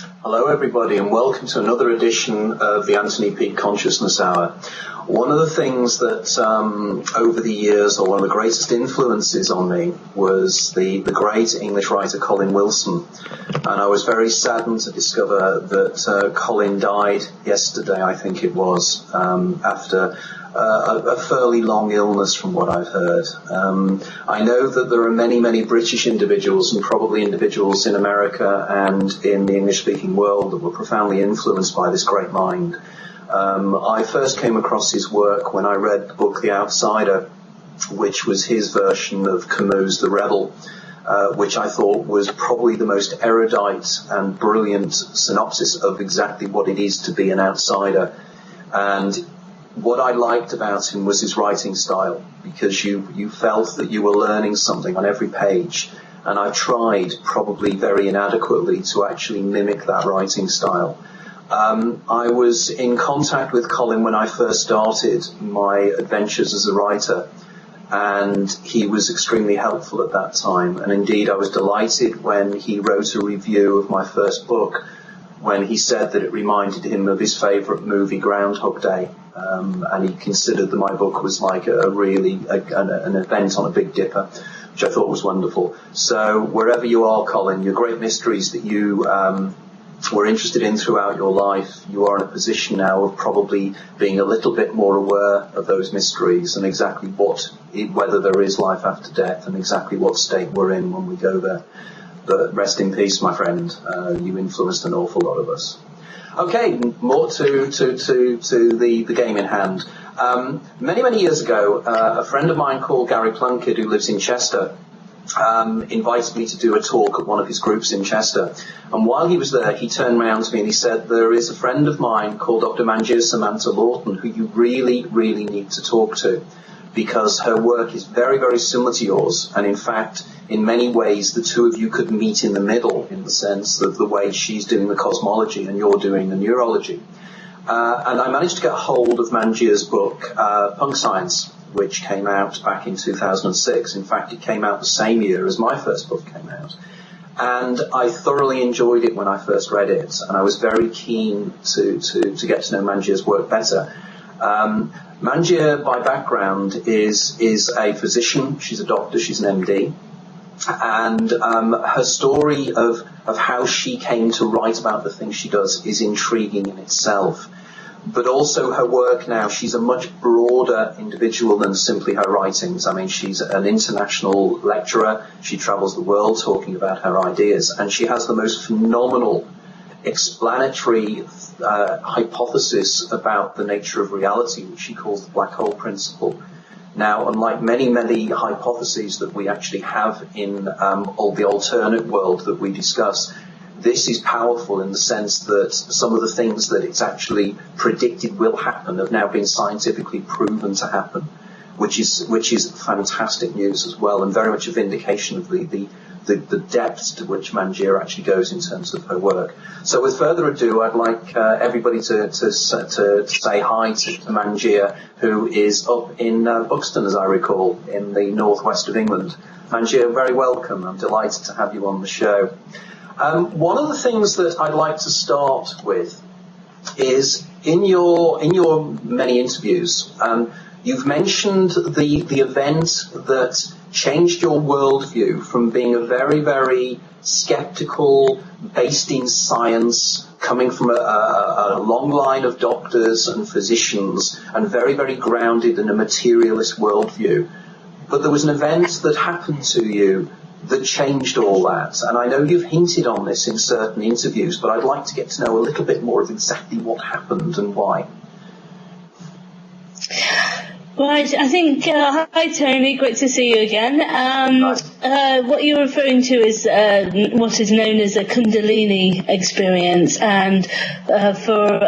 Hello everybody and welcome to another edition of the Anthony Peake Consciousness Hour. One of the things that over the years, or one of the greatest influences on me, was the great English writer Colin Wilson. And I was very saddened to discover that Colin died yesterday, I think it was, after a fairly long illness from what I've heard. I know that there are many British individuals and probably individuals in America and in the English-speaking world that were profoundly influenced by this great mind. I first came across his work when I read the book The Outsider, which was his version of Camus' The Rebel, which I thought was probably the most erudite and brilliant synopsis of exactly what it is to be an outsider. And what I liked about him was his writing style, because you felt that you were learning something on every page. And I tried, probably very inadequately, to actually mimic that writing style. I was in contact with Colin when I first started my adventures as a writer, and he was extremely helpful at that time. And indeed, I was delighted when he wrote a review of my first book, when he said that it reminded him of his favourite movie, Groundhog Day. And he considered that my book was like an event on a Big Dipper, which I thought was wonderful. So wherever you are, Colin, your great mysteries that you were interested in throughout your life, you are in a position now of probably being a little bit more aware of those mysteries and exactly whether there is life after death and exactly what state we're in when we go there. But rest in peace, my friend. You influenced an awful lot of us. Okay, more to the game in hand. Many years ago, a friend of mine called Gary Plunkett, who lives in Chester, invited me to do a talk at one of his groups in Chester. And while he was there, he turned around to me and he said, there is a friend of mine called Dr. Manjir Samanta-Laughton who you really need to talk to, because her work is very similar to yours. And in fact, in many ways, the two of you could meet in the middle, in the sense of the way she's doing the cosmology and you're doing the neurology. And I managed to get hold of Manjir's book, Punk Science, which came out back in 2006. In fact, it came out the same year as my first book came out. And I thoroughly enjoyed it when I first read it, and I was very keen to get to know Manjir's work better. Manjir, by background, is a physician. She's a doctor. She's an MD. And her story of how she came to write about the things she does is intriguing in itself. But also her work now, she's a much broader individual than simply her writings. I mean, she's an international lecturer. She travels the world talking about her ideas. And she has the most phenomenal explanatory hypothesis about the nature of reality, which she calls the black hole principle. Now, unlike many hypotheses that we actually have in all the alternate world that we discuss, this is powerful in the sense that some of the things that it's actually predicted will happen have now been scientifically proven to happen, which is fantastic news as well, and very much a vindication of the depths to which Manjir actually goes in terms of her work. So with further ado, I'd like everybody to say hi to Manjir, who is up in Buxton, as I recall, in the northwest of England. Manjir, very welcome. I'm delighted to have you on the show. One of the things that I'd like to start with is in your many interviews, you've mentioned the event that changed your worldview from being a very skeptical, based in science, coming from a long line of doctors and physicians, and very grounded in a materialist worldview. But there was an event that happened to you that changed all that. And I know you've hinted on this in certain interviews, but I'd like to get to know a little bit more of exactly what happened and why. Right, I think, hi Tony, great to see you again. What you're referring to is what is known as a Kundalini experience, and for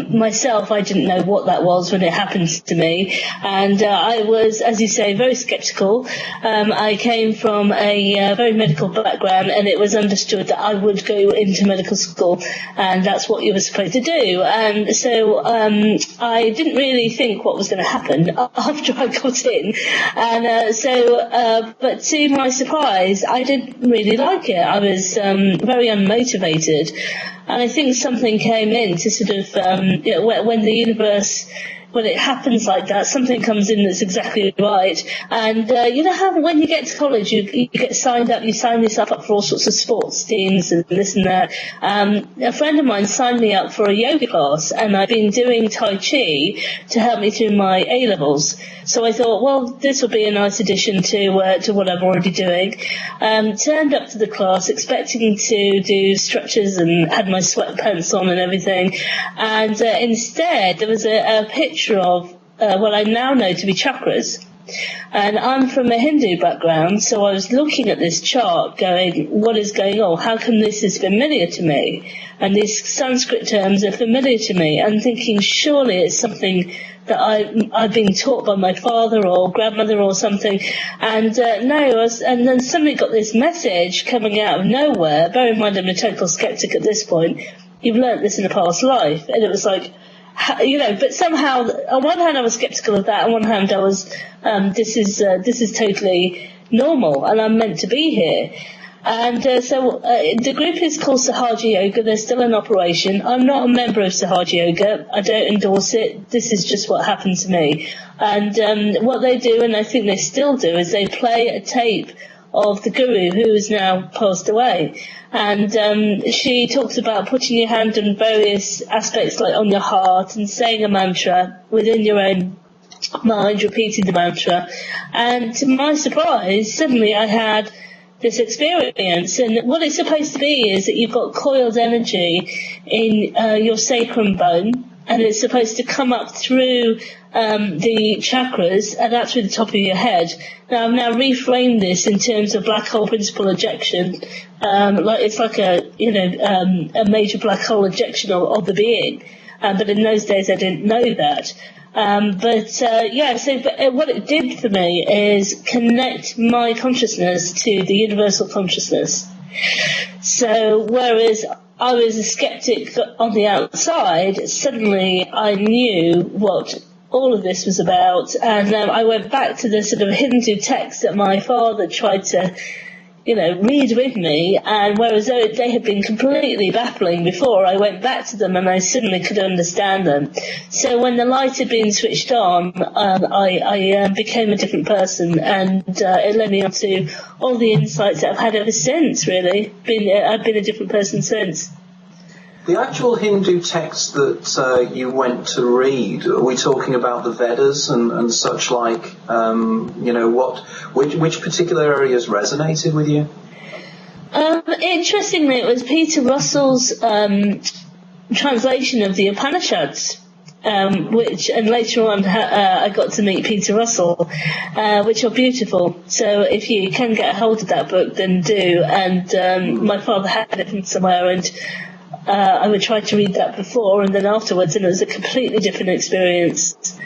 myself, I didn't know what that was when it happened to me, and I was, as you say, very sceptical. I came from a very medical background, and it was understood that I would go into medical school, and that's what you were supposed to do, and so I didn't really think what was going to happen after I got in, and but to my surprise, I didn't really like it. I was very unmotivated. And I think something came in to sort of, when the universe, when it happens like that, something comes in that's exactly right. And you know how when you get to college, you get signed up, you sign yourself up for all sorts of sports teams and this and that. A friend of mine signed me up for a yoga class, and I've been doing Tai Chi to help me through my A-levels. So I thought, well, this will be a nice addition to what I'm already doing. Turned up to the class expecting to do stretches and had my sweatpants on and everything. And instead, there was a picture of what I now know to be chakras. And I'm from a Hindu background, so I was looking at this chart going, what is going on? How come this is familiar to me? And these Sanskrit terms are familiar to me. I'm thinking, surely it's something that I've been taught by my father or grandmother or something. And and then suddenly got this message coming out of nowhere. Bear in mind, I'm a total skeptic at this point. You've learnt this in a past life. And it was like, but somehow, on one hand, I was skeptical of that. On one hand, I was, this is totally normal, and I'm meant to be here. And so the group is called Sahaja Yoga. They're still in operation. I'm not a member of Sahaja Yoga. I don't endorse it. This is just what happened to me. And what they do, and I think they still do, is they play a tape of the guru who is now passed away. And she talks about putting your hand on various aspects, like on your heart, and saying a mantra within your own mind, repeating the mantra. And to my surprise, suddenly I had this experience. And what it's supposed to be is that you've got coiled energy in your sacrum bone, and it's supposed to come up through the chakras and out through the top of your head. Now, I've now reframed this in terms of black hole principal ejection. It's like a major black hole ejection of the being. But in those days, I didn't know that. So what it did for me is connect my consciousness to the universal consciousness. So whereas I was a skeptic on the outside, suddenly I knew what all of this was about, and I went back to the sort of Hindu text that my father tried to read with me, and whereas they had been completely baffling before, I went back to them and I suddenly could understand them. So when the light had been switched on, I became a different person, and it led me on to all the insights that I've had ever since, really. I've been a different person since. The actual Hindu text that you went to read, are we talking about the Vedas and such like? Which particular areas resonated with you? Interestingly, it was Peter Russell's translation of the Upanishads, and later on I got to meet Peter Russell, which are beautiful. So if you can get a hold of that book, then do. And my father had it from somewhere, and I would try to read that before and then afterwards, and it was a completely different experience.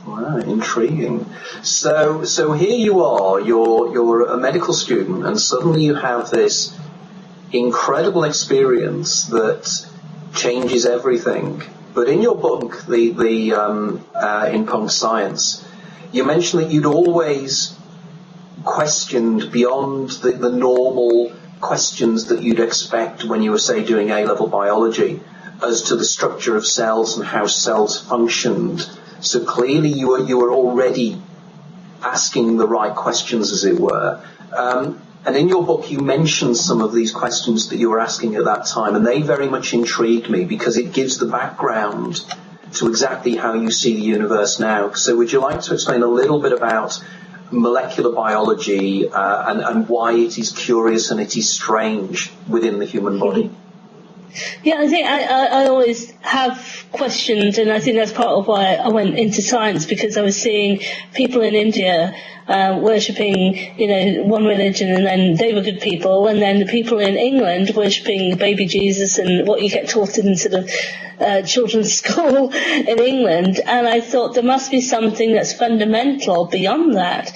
Wow, intriguing. So here you are, you're a medical student, and suddenly you have this incredible experience that changes everything. But in your book, in Punk Science, you mentioned that you'd always questioned beyond the normal questions that you'd expect when you were, say, doing A-level biology as to the structure of cells and how cells functioned. So clearly you were already asking the right questions, as it were. And in your book you mentioned some of these questions that you were asking at that time, and they very much intrigued me because it gives the background to exactly how you see the universe now. So would you like to explain a little bit about molecular biology and why it is curious and it is strange within the human body? Yeah, I think I always have questions, and I think that's part of why I went into science, because I was seeing people in India worshipping, one religion, and then they were good people, and then the people in England worshipping baby Jesus and what you get taught in sort of children's school in England. And I thought there must be something that's fundamental beyond that,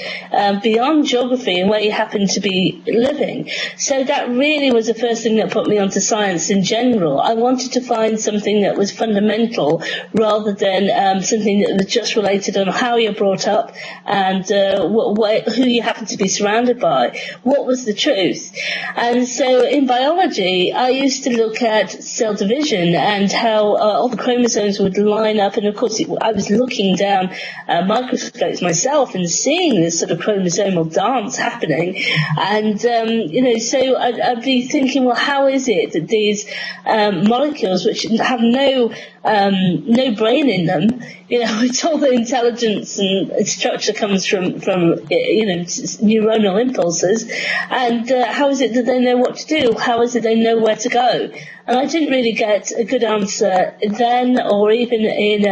beyond geography and where you happen to be living. So that really was the first thing that put me onto science in general. I wanted to find something that that was fundamental rather than something that was just related on how you're brought up and who you happen to be surrounded by. What was the truth? And so in biology, I used to look at cell division and how all the chromosomes would line up, and of course I was looking down microscopes myself and seeing this sort of chromosomal dance happening, and so I'd be thinking, well, how is it that these molecules, which have no brain in them, it's all the intelligence and structure comes from neuronal impulses, and how is it that they know what to do? How is it they know where to go? And I didn't really get a good answer then, or even in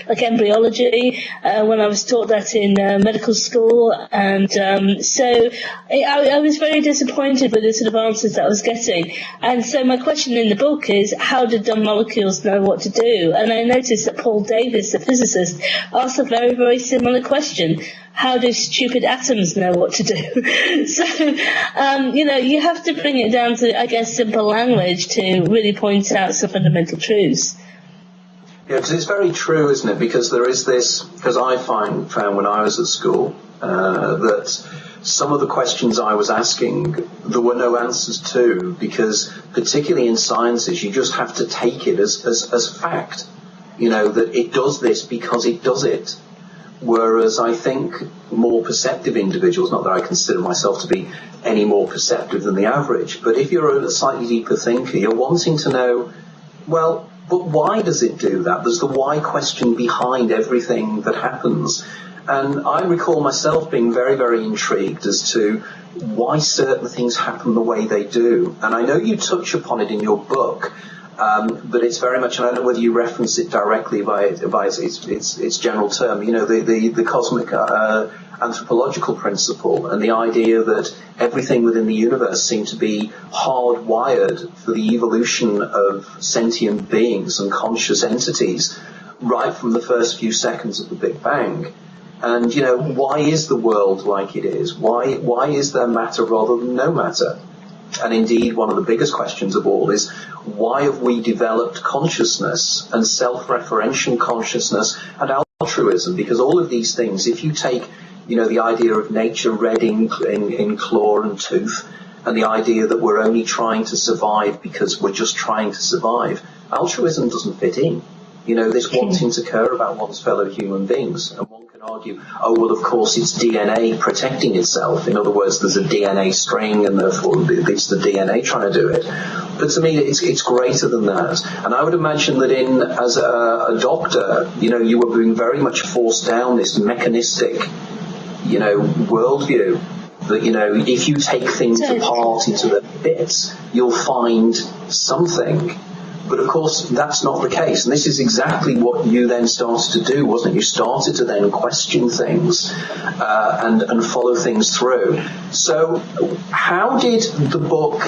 like embryology when I was taught that in medical school, and so I was very disappointed with the sort of answers that I was getting. And so my question in the book is, how did dumb molecules know what to do? And I noticed that Paul Davies, the physicist, asked a very, very similar question. How do stupid atoms know what to do? So, you have to bring it down to, I guess, simple language to really point out some fundamental truths. Yeah, because it's very true, isn't it? Because there is this, because I found when I was at school that some of the questions I was asking, there were no answers to, because particularly in sciences, you just have to take it as fact, that it does this because it does it. Whereas I think more perceptive individuals, not that I consider myself to be any more perceptive than the average, but if you're a slightly deeper thinker, you're wanting to know, well, but why does it do that? There's the why question behind everything that happens. And I recall myself being very, very intrigued as to why certain things happen the way they do. And I know you touch upon it in your book, but it's very much, and I don't know whether you reference it directly by its general term, the cosmic anthropological principle, and the idea that everything within the universe seemed to be hardwired for the evolution of sentient beings and conscious entities right from the first few seconds of the Big Bang. And, why is the world like it is? Why is there matter rather than no matter? And indeed, one of the biggest questions of all is, why have we developed consciousness and self-referential consciousness and altruism? Because all of these things, if you take, the idea of nature red in claw and tooth, and the idea that we're only trying to survive because we're just trying to survive, altruism doesn't fit in. This wanting to care about one's fellow human beings. And one can argue, oh, well, of course, it's DNA protecting itself. In other words, there's a DNA string, and therefore it's the DNA trying to do it. But to me, it's greater than that. And I would imagine that as a doctor, you were being very much forced down this mechanistic, worldview. That, if you take things apart into the bits, you'll find something. But of course, that's not the case. And this is exactly what you then started to do, wasn't it? You started to then question things and follow things through. So how did the book,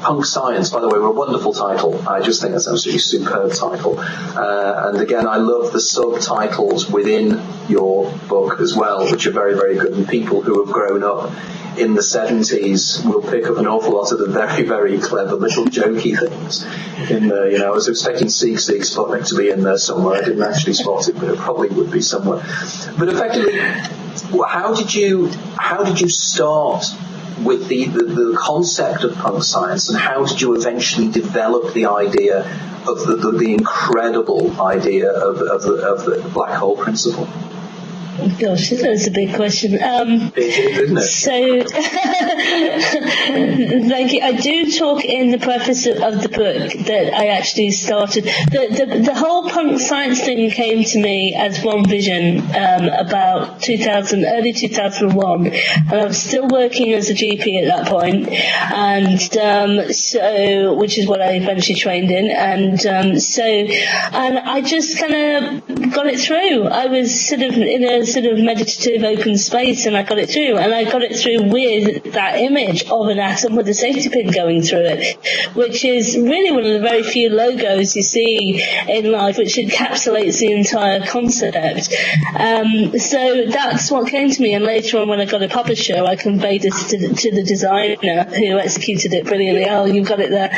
Punk Science, by the way, a wonderful title. I just think that's an absolutely superb title. And again, I love the subtitles within your book as well, which are very, very good. And people who have grown up in the 70s will pick up an awful lot of the very, very clever little jokey things. I was expecting Seek Sputnik to be in there somewhere. I didn't actually spot it, but it probably would be somewhere. But effectively, how did you start with the concept of punk science, and how did you eventually develop the idea of the incredible idea of the black hole principle? Gosh, that's a big question. It is, isn't it? So, thank you. I do talk in the preface of the book that I actually started. The whole punk science thing came to me as one vision about early 2001, and I was still working as a GP at that point, and so, which is what I eventually trained in, and I just kind of got it through. I was sort of in a sort of meditative open space, and I got it through, and I got it through with that image of an atom with a safety pin going through it, which is really one of the very few logos you see in life, which encapsulates the entire concept. So that's what came to me, and later on when I got a publisher, I conveyed this to the designer who executed it brilliantly. Oh, you've got it there.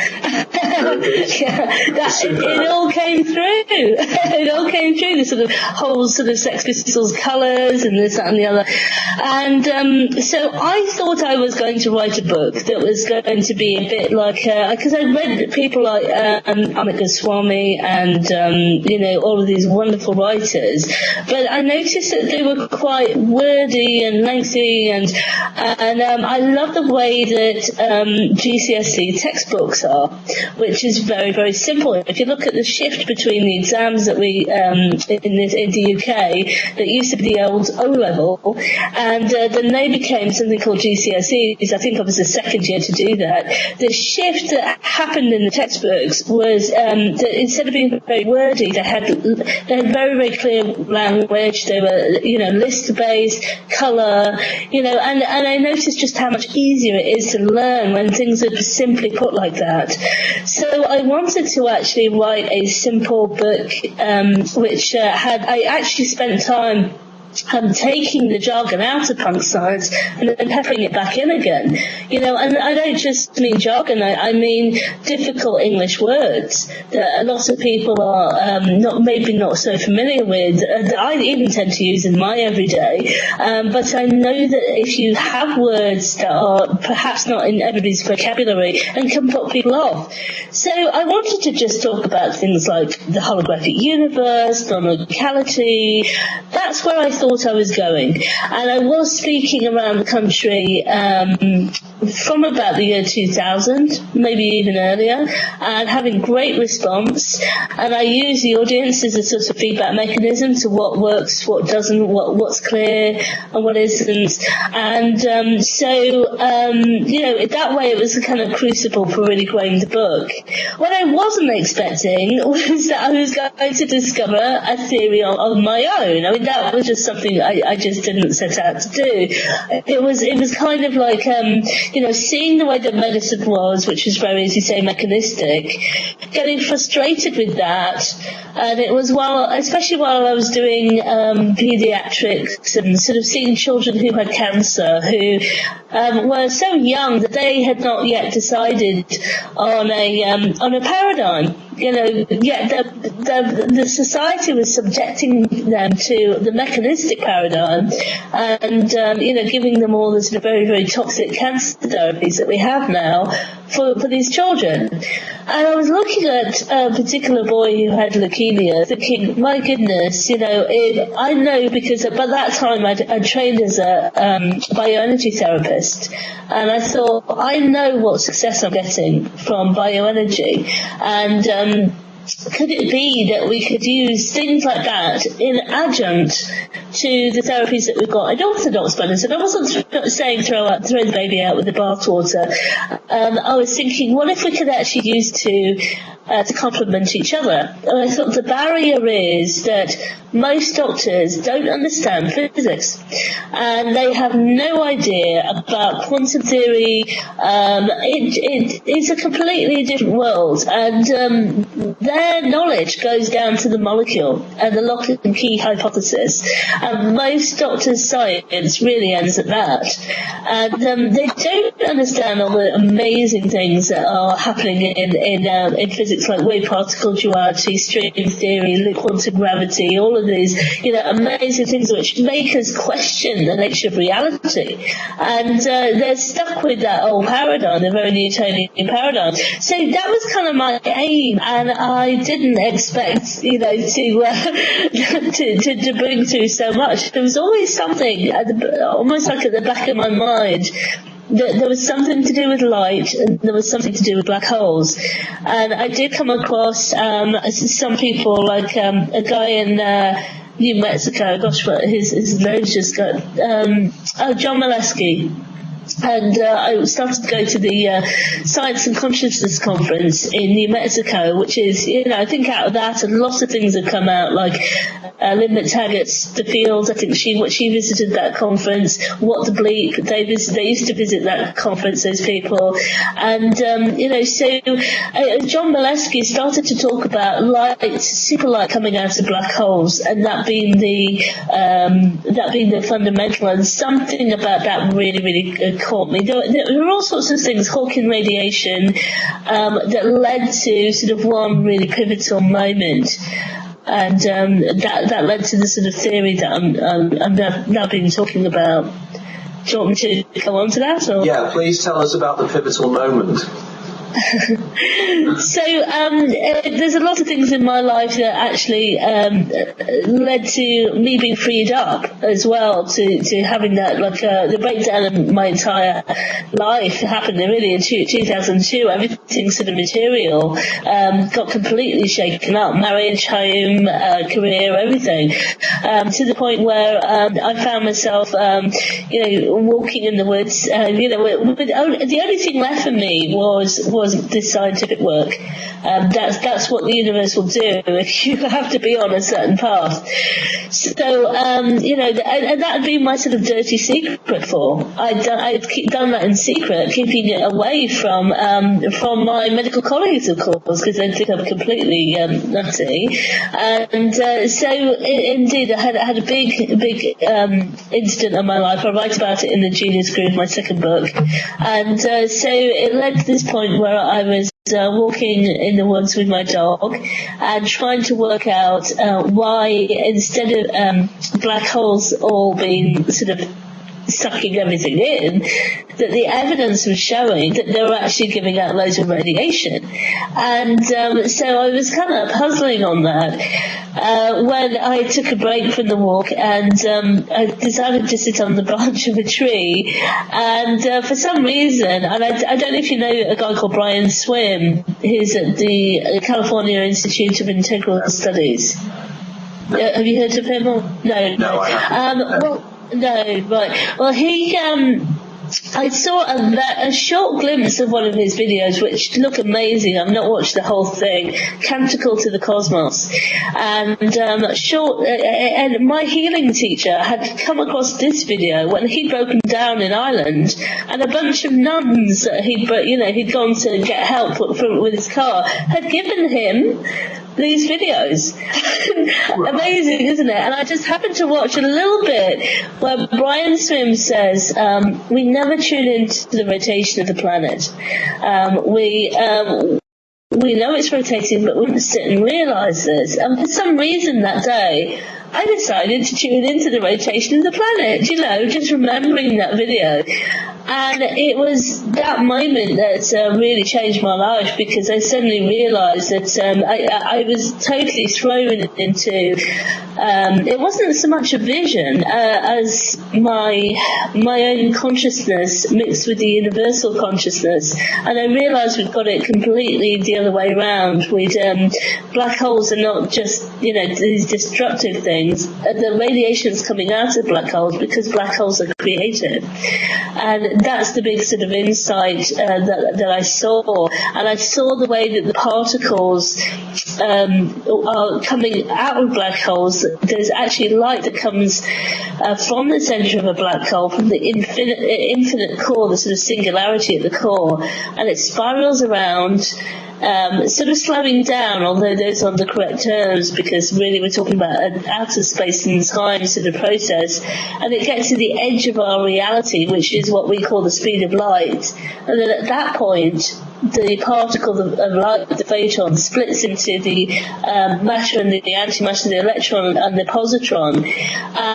It all came through. It all came through, the sort of whole sort of Sex Pistols colours and this, that and the other. And so I thought I was going to write a book that was going to be a bit like, because I read people like Amit Goswami and, all of these wonderful writers, but I noticed that they were quite wordy and lengthy, and I love the way that GCSE textbooks are, which is very, very simple. If you look at the shift between the exams that we in the UK, that used to be the old O-level, and then they became something called GCSEs. I think I was the second year to do that. The shift that happened in the textbooks was that instead of being very wordy, they had very, very clear language. They were, list-based, colour, and I noticed just how much easier it is to learn when things are simply put like that. So I wanted to actually write a simple book, which I actually spent time taking the jargon out of punk science and then peppering it back in again. And I don't just mean jargon, I mean difficult English words that a lot of people are maybe not so familiar with, that I even tend to use in my everyday. But I know that if you have words that are perhaps not in everybody's vocabulary and can put people off. So I wanted to just talk about things like the holographic universe, non-locality. That's where I thought I was going, and I was speaking around the country from about the year 2000, maybe even earlier, and having great response. And I use the audience as a sort of feedback mechanism to what works, what doesn't, what's clear and what isn't. And that way it was a kind of crucible for really growing the book. What I wasn't expecting was that I was going to discover a theory of my own. I mean, that was just something I just didn't set out to do. It was kind of like, seeing the way that medicine was, which was very, as you say, mechanistic, getting frustrated with that. And it was especially while I was doing pediatrics and sort of seeing children who had cancer, who were so young that they had not yet decided on a paradigm. Yet the society was subjecting them to the mechanistic paradigm, and giving them all the sort of very, very toxic cancer therapies that we have now for these children. And I was looking at a particular boy who had leukemia, thinking, my goodness, I know, because by that time I'd trained as a bioenergy therapist, and I thought, I know what success I'm getting from bioenergy, and could it be that we could use things like that in adjunct to the therapies that we've got in orthodox medicine? I wasn't saying throw the baby out with the bathwater. I was thinking, what if we could actually use to complement each other? And I thought the barrier is that most doctors don't understand physics, and they have no idea about quantum theory. It's a completely different world, and their knowledge goes down to the molecule and the lock and key hypothesis, and most doctors' science really ends at that. And they don't understand all the amazing things that are happening in physics, like wave particle duality, string theory, quantum gravity, all of these amazing things which make us question the nature of reality. And they're stuck with that old paradigm, the very Newtonian paradigm. So that was kind of my aim, and I didn't expect to bring through so much. There was always something almost like at the back of my mind, that there was something to do with light, and there was something to do with black holes. And I did come across some people, like a guy in New Mexico, gosh, but his name's just got John Molesky. And I started to go to the Science and Consciousness Conference in New Mexico, which is, I think out of that a lot of things have come out, like Lynn McTaggart's The Fields. I think she visited that conference. What the Bleep, they used to visit that conference, those people. And John Molesky started to talk about light, super light coming out of black holes, and that being the fundamental, and something about that really, really of caught me. There were all sorts of things, Hawking radiation, that led to sort of one really pivotal moment. And that led to the sort of theory that I've now been talking about. Do you want me to go on to that? Or? Yeah, please tell us about the pivotal moment. So there's a lot of things in my life that actually led to me being freed up as well, to having that, like the breakdown of my entire life happened really in 2002. Everything sort of material got completely shaken up, marriage, home, career, everything, to the point where I found myself walking in the woods, the only thing left for me was this scientific work. That's what the universe will do if you have to be on a certain path. So, and that had been my sort of dirty secret for. I'd done that in secret, keeping it away from my medical colleagues, of course, because they'd think I'm completely nutty. And so, indeed, I had a big incident in my life. I write about it in the Genius Groove, my second book. And so it led to this point where I was walking in the woods with my dog and trying to work out why, instead of black holes all being sort of sucking everything in, that the evidence was showing that they were actually giving out loads of radiation. And so I was kind of puzzling on that when I took a break from the walk, and I decided to sit on the branch of a tree, and for some reason, and I don't know if you know a guy called Brian Swim, who's at the California Institute of Integral Studies. Have you heard of him? No. No, I haven't. No, right. Well, I saw a short glimpse of one of his videos, which look amazing. I've not watched the whole thing. Canticle to the Cosmos, and and my healing teacher had come across this video when he'd broken down in Ireland, and a bunch of nuns that he'd gone to get help with his car had given him these videos. Amazing, isn't it? And I just happened to watch a little bit where Brian Swim says, we never tune into the rotation of the planet. We know it's rotating, but we don't sit and realise this. And for some reason that day, I decided to tune into the rotation of the planet, just remembering that video. And it was that moment that really changed my life, because I suddenly realised that I was totally thrown into, it wasn't so much a vision as my own consciousness mixed with the universal consciousness. And I realised we've got it completely the other way around. Black holes are not just, these destructive things. The radiation's coming out of black holes because black holes are creative. And that's the big sort of insight that I saw. And I saw the way that the particles are coming out of black holes. There's actually light that comes from the centre of a black hole, from the infinite core, the sort of singularity at the core, and it spirals around, sort of slowing down, although those aren't the correct terms, because really we're talking about an outer space and time sort of process, and it gets to the edge of our reality, which is what we call the speed of light. And then at that point, the particle of light, the photon, splits into the matter and the antimatter, the electron and the positron,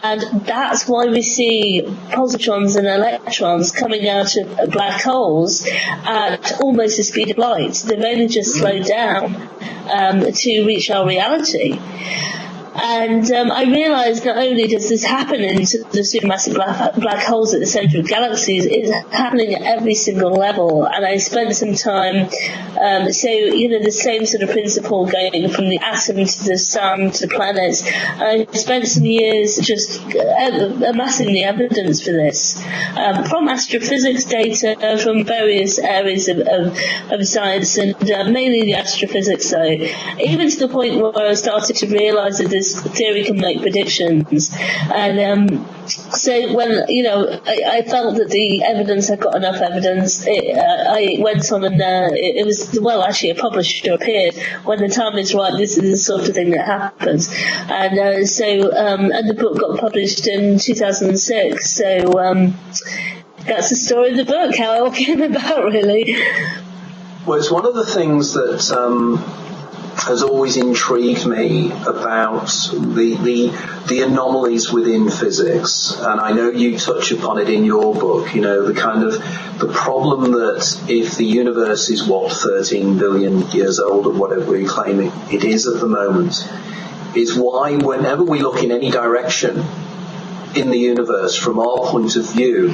and that's why we see positrons and electrons coming out of black holes at almost the speed of light. They've only just slowed down to reach our reality. And I realised not only does this happen in the supermassive black holes at the centre of galaxies, it's happening at every single level. And I spent some time, the same sort of principle going from the atom to the sun to the planets. I spent some years just amassing the evidence for this, from astrophysics data, from various areas of science, and mainly the astrophysics though, even to the point where I started to realise that this theory can make predictions. And so when I felt that the evidence had got enough evidence, I went on and it was, well, actually a publisher appeared. When the time is right, this is the sort of thing that happens. And and the book got published in 2006. So that's the story of the book, how it all came about, really. Well, it's one of the things that has always intrigued me about the anomalies within physics, and I know you touch upon it in your book, the problem that if the universe is 13 billion years old or whatever we claim it is at the moment, is why whenever we look in any direction in the universe from our point of view,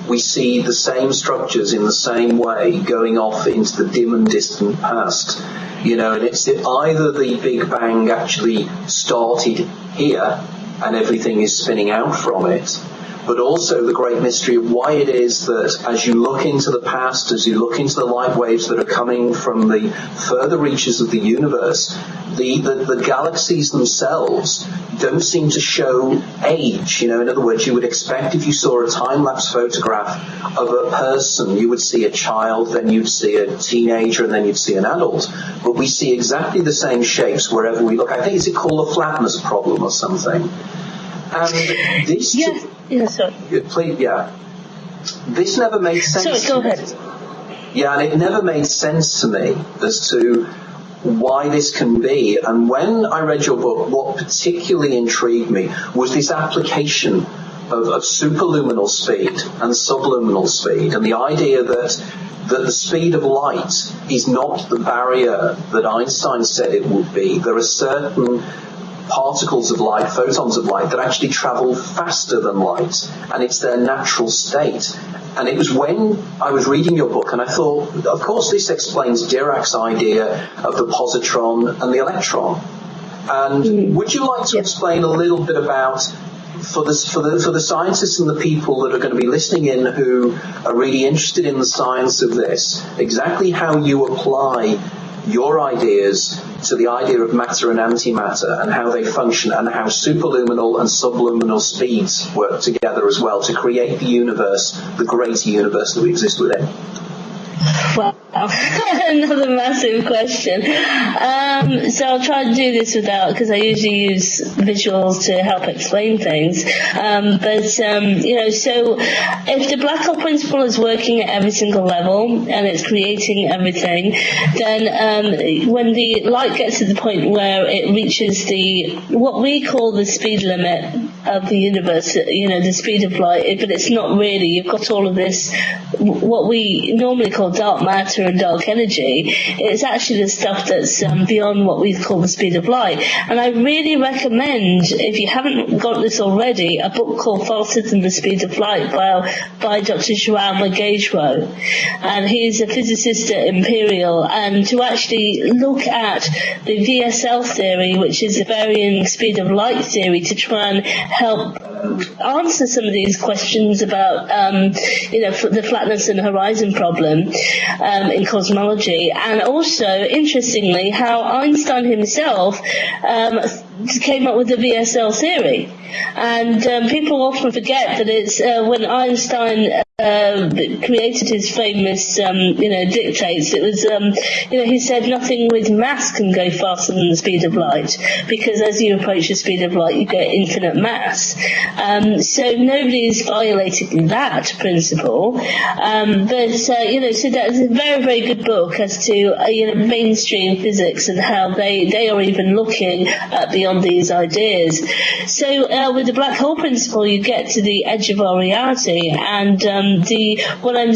we see the same structures in the same way going off into the dim and distant past. And it's either the Big Bang actually started here and everything is spinning out from it, but also the great mystery of why it is that as you look into the past, as you look into the light waves that are coming from the further reaches of the universe, the galaxies themselves don't seem to show age. In other words, you would expect if you saw a time-lapse photograph of a person, you would see a child, then you'd see a teenager, and then you'd see an adult. But we see exactly the same shapes wherever we look. I think it's called the flatness problem or something. And this... This never made sense. Sorry, go ahead. Yeah, and it never made sense to me as to why this can be. And when I read your book, what particularly intrigued me was this application of superluminal speed and subluminal speed, and the idea that the speed of light is not the barrier that Einstein said it would be. There are certain particles of light, photons of light, that actually travel faster than light, and it's their natural state. And it was when I was reading your book and I thought, of course this explains Dirac's idea of the positron and the electron. And would you like to explain a little bit about, for the scientists and the people that are going to be listening in who are really interested in the science of this, exactly how you apply your ideas to the idea of matter and antimatter and how they function, and how superluminal and subluminal speeds work together as well to create the universe, the greater universe that we exist within? Wow, another massive question. So I'll try and do this because I usually use visuals to help explain things. So if the black hole principle is working at every single level and it's creating everything, then when the light gets to the point where it reaches what we call the speed limit of the universe, the speed of light, but it's not really. You've got all of this, what we normally call dark matter and dark energy. It's actually the stuff that's beyond what we call the speed of light. And I really recommend, if you haven't got this already, a book called Faster Than the Speed of Light by Dr. João Manjir. And he's a physicist at Imperial, and to actually look at the VSL theory, which is the varying speed of light theory, to try and help answer some of these questions about the flatness and horizon problem in cosmology. And also, interestingly, how Einstein himself came up with the VSL theory. And people often forget that it's when Einstein created his famous, dictates, it was, he said nothing with mass can go faster than the speed of light, because as you approach the speed of light, you get infinite mass. So nobody is violating that principle. So that's a very, very good book as to, mainstream physics and how they are even looking beyond these ideas. So with the black hole principle, you get to the edge of our reality, and what I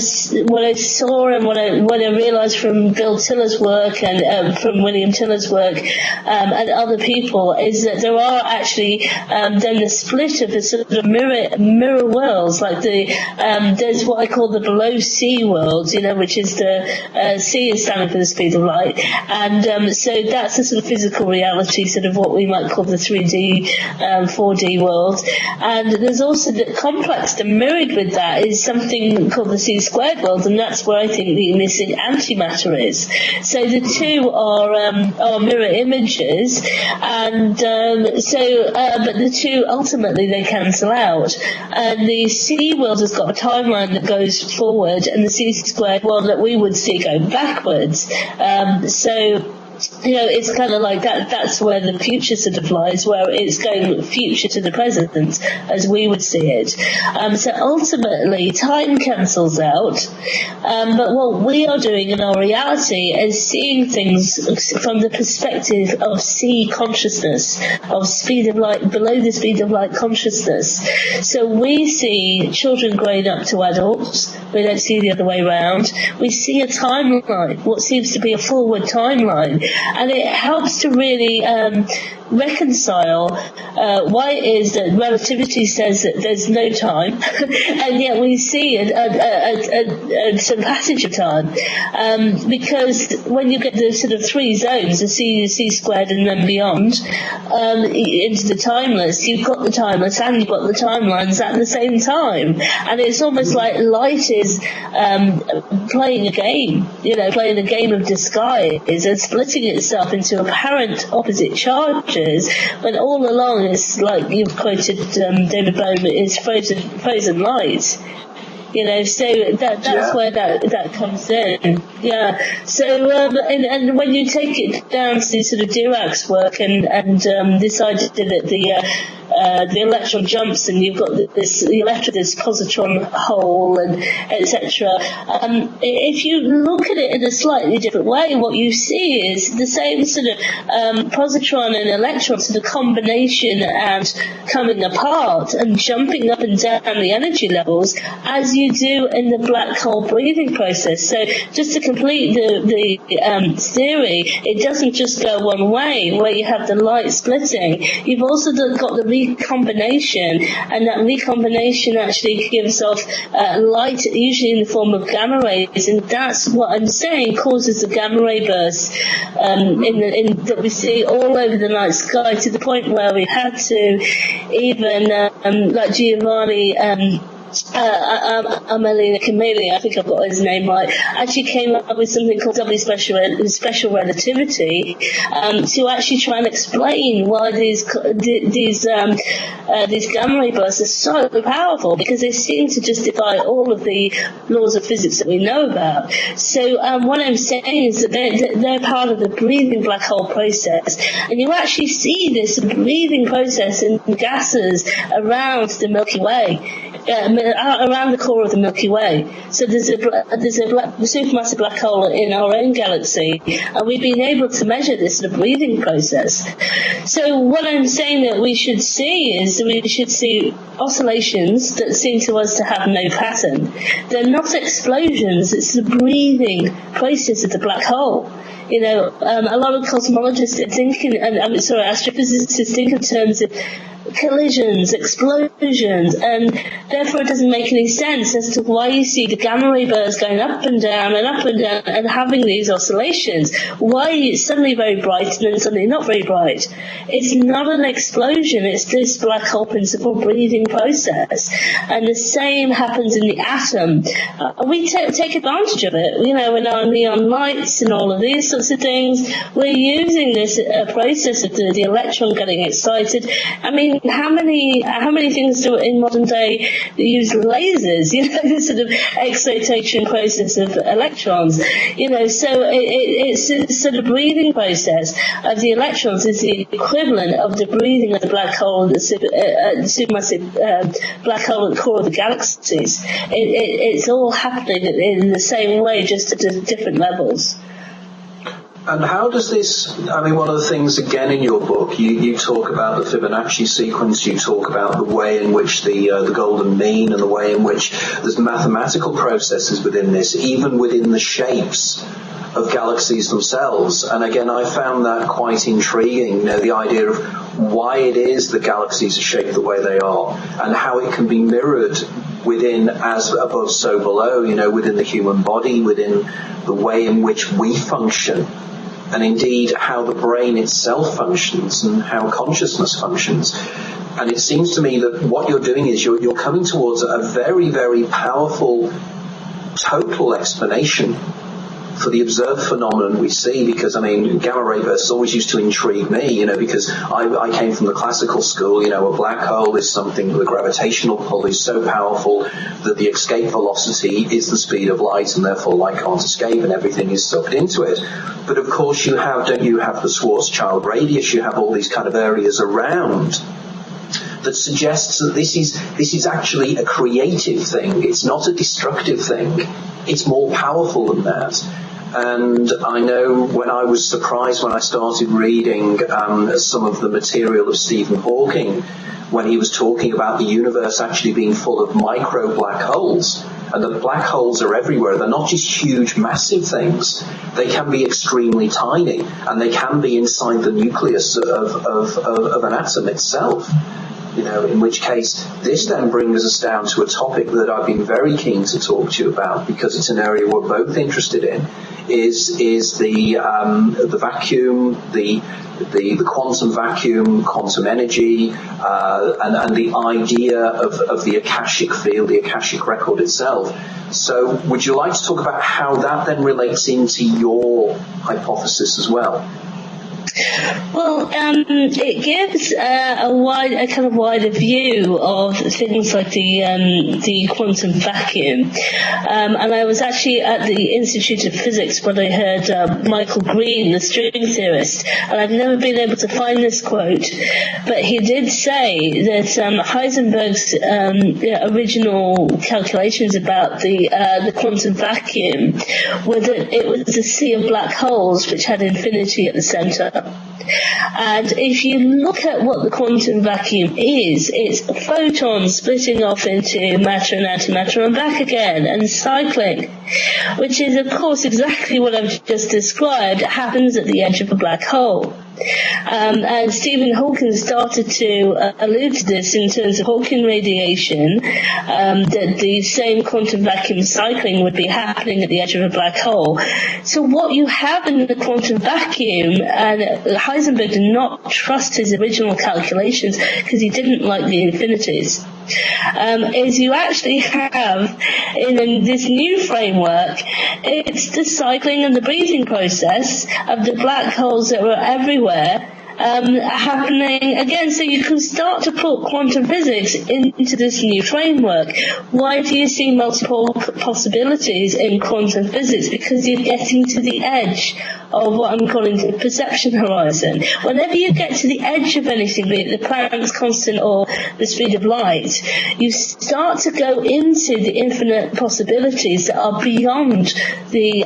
saw and what I realized from Bill Tiller's work and from William Tiller's work and other people is that there are actually then the split of the sort of mirror worlds, like there's what I call the below sea worlds, which is the C is standing for the speed of light, and so that's the sort of physical reality, sort of what we might call the 3D, 4D world. And there's also the complex and mirrored with that is something called the C-squared world, and that's where I think the missing antimatter is. So the two are mirror images, and but the two ultimately they cancel out. And the C world has got a timeline that goes forward, and the C-squared world that we would see going backwards. it's kind of like that. That's where the future sort of lies, where it's going future to the present, as we would see it. So ultimately, time cancels out. But what we are doing in our reality is seeing things from the perspective of C consciousness, of speed of light, below the speed of light consciousness. So we see children growing up to adults. We don't see the other way around. We see a timeline, what seems to be a forward timeline, and it helps to really reconcile why it is that relativity says that there's no time, and yet we see a sort of passage of time, because when you get the sort of three zones, the C squared and then beyond, into the timeless, you've got the timeless and you've got the timelines at the same time, and it's almost like light is playing a game, playing a game of disguise and splitting itself into apparent opposite charges, when all along it's like you've quoted David Bohm, it's frozen light. So that's where that comes in. Yeah. So and when you take it down to sort of Dirac's work and this idea that the electron jumps and you've got you're left with this positron hole and etc. If you look at it in a slightly different way, what you see is the same sort of positron and electron sort of combination and coming apart and jumping up and down the energy levels as you do in the black hole breathing process. So just to complete the theory, it doesn't just go one way where you have the light splitting. You've also got the recombination, and that recombination actually gives off light, usually in the form of gamma rays, and that's what I'm saying causes the gamma ray bursts that we see all over the night sky, to the point where we had to even like Giovanni Amelina Cameli, I think I've got his name right, actually came up with something called W special relativity to actually try and explain why these gamma ray bursts are so powerful, because they seem to just defy all of the laws of physics that we know about. So what I'm saying is that they're part of the breathing black hole process, and you actually see this breathing process in gases around the Milky Way. Around the core of the Milky Way. So there's a supermassive black hole in our own galaxy, and we've been able to measure this sort of breathing process. So what I'm saying that we should see is we should see oscillations that seem to us to have no pattern. They're not explosions, it's the breathing process of the black hole. A lot of cosmologists are thinking, astrophysicists think in terms of collisions, explosions, and therefore it doesn't make any sense as to why you see the gamma ray bursts going up and down and having these oscillations. Why it's suddenly very bright and then suddenly not very bright? It's not an explosion, it's this black hole principle breathing process. And the same happens in the atom. We take advantage of it, in our neon lights and all of these sorts of things. We're using this process of the electron getting excited. I mean, how many things do in modern day use lasers? The sort of excitation process of electrons. So it's a sort of breathing process of the electrons is the equivalent of the breathing of the black hole, the supermassive black hole at the core of the galaxies. It's all happening in the same way, just at different levels. And how does this, one of the things, again, in your book, you talk about the Fibonacci sequence, you talk about the way in which the golden mean, and the way in which there's mathematical processes within this, even within the shapes of galaxies themselves. And again, I found that quite intriguing, the idea of why it is the galaxies are shaped the way they are, and how it can be mirrored within, as above so below, within the human body, within the way in which we function, and indeed how the brain itself functions and how consciousness functions. And it seems to me that what you're doing is you're coming towards a very, very powerful total explanation for the observed phenomenon we see, because, I mean, gamma ray bursts always used to intrigue me, you know, because I came from the classical school, you know, a black hole is something, the gravitational pull is so powerful that the escape velocity is the speed of light, and therefore light can't escape and everything is sucked into it. But of course don't you have the Schwarzschild radius, you have all these kind of areas around that suggests that this is actually a creative thing. It's not a destructive thing. It's more powerful than that. And I know when I was surprised when I started reading some of the material of Stephen Hawking, when he was talking about the universe actually being full of micro black holes, and that black holes are everywhere. They're not just huge, massive things. They can be extremely tiny, and they can be inside the nucleus of an atom itself. You know, in which case, this then brings us down to a topic that I've been very keen to talk to you about, because it's an area we're both interested in, is the vacuum, the quantum vacuum, quantum energy, and the idea of the Akashic field, the Akashic record itself. So would you like to talk about how that then relates into your hypothesis as well? Well, it gives a kind of wider view of things like the quantum vacuum. And I was actually at the Institute of Physics when I heard Michael Green, the string theorist, and I've never been able to find this quote, but he did say that Heisenberg's original calculations about the quantum vacuum were that it was a sea of black holes which had infinity at the center. And if you look at what the quantum vacuum is, it's photons splitting off into matter and antimatter and back again and cycling, which is of course exactly what I've just described happens at the edge of a black hole. And Stephen Hawking started to allude to this in terms of Hawking radiation, that the same quantum vacuum cycling would be happening at the edge of a black hole. So what you have in the quantum vacuum, and Heisenberg did not trust his original calculations because he didn't like the infinities, is you actually have in this new framework, it's the cycling and the breathing process of the black holes that were everywhere happening again. So you can start to put quantum physics into this new framework. Why do you see multiple possibilities in quantum physics? Because you're getting to the edge of what I'm calling the perception horizon. Whenever you get to the edge of anything, be it the Planck's constant or the speed of light, you start to go into the infinite possibilities that are beyond the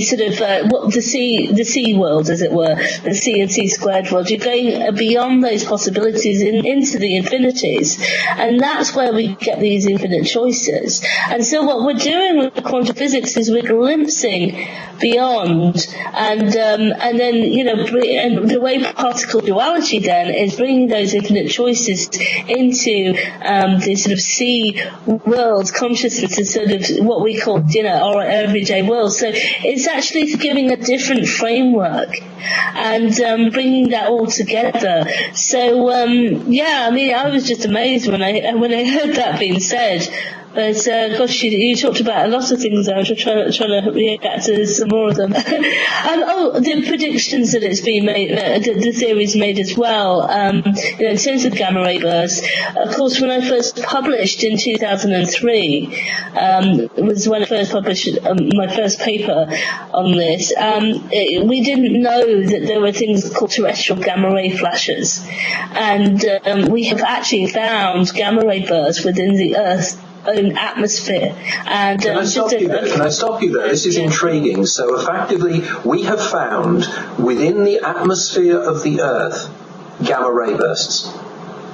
sort of what the C world, as it were, the C and C squared world. You're going beyond those possibilities into the infinities, and that's where we get these infinite choices. And so what we're doing with quantum physics is we're glimpsing beyond, and then and the way particle duality then is bringing those infinite choices into the sort of C world consciousness, is sort of what we call our everyday world. So it's actually giving a different framework and bringing that all together. So I mean, I was just amazed when I heard that being said. But gosh, you talked about a lot of things. I was trying to react to some more of them. The predictions that it's been made, the theories made as well. In terms of gamma ray bursts, of course, when I first published in 2003, was when I first published my first paper on this. We didn't know that there were things called terrestrial gamma ray flashes, and we have actually found gamma ray bursts within the Earth's own atmosphere. And Can I stop you there? This is intriguing. So effectively, we have found within the atmosphere of the Earth gamma ray bursts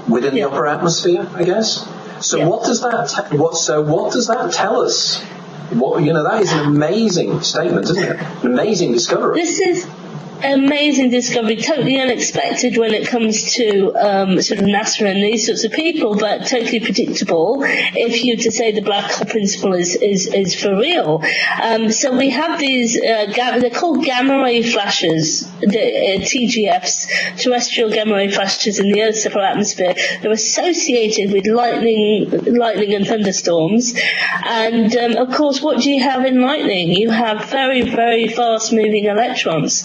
within the upper atmosphere, I guess. So what does that? What does that tell us? That is an amazing statement, isn't it? An amazing discovery. amazing discovery, totally unexpected when it comes to sort of NASA and these sorts of people, but totally predictable if you to say the black hole principle is for real. So we have these, they're called gamma ray flashes, the TGFs, terrestrial gamma ray flashes in the Earth's upper atmosphere. They're associated with lightning and thunderstorms. And of course, what do you have in lightning? You have very, very fast moving electrons.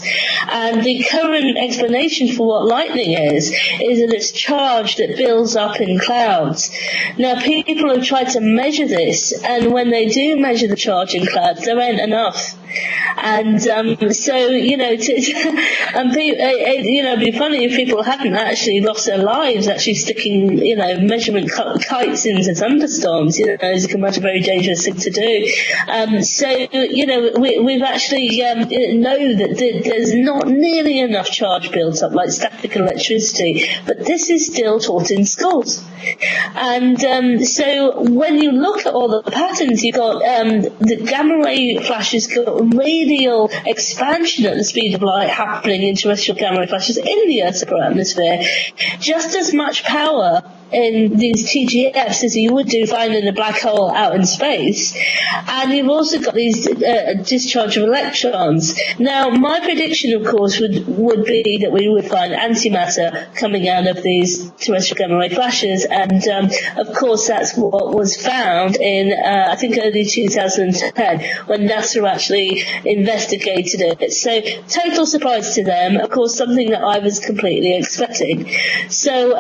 And the current explanation for what lightning is that it's charge that builds up in clouds. Now, people have tried to measure this, and when they do measure the charge in clouds, there ain't enough. And so, it'd be funny if people hadn't actually lost their lives actually sticking, measurement kites into thunderstorms. As you can imagine, a very dangerous thing to do. We've actually know that there's not nearly enough charge built up like static electricity, but this is still taught in schools. And so when you look at all the patterns, you've got the gamma ray flashes got radial expansion at the speed of light happening in terrestrial gamma ray flashes in the Earth's upper atmosphere. Just as much power in these TGFs as you would do finding a black hole out in space. And you've also got these discharge of electrons. Now, my prediction, of course, would be that we would find antimatter coming out of these terrestrial gamma ray flashes. And, of course, that's what was found in, I think, early 2010 when NASA actually investigated it. So, total surprise to them. Of course, something that I was completely expecting. So,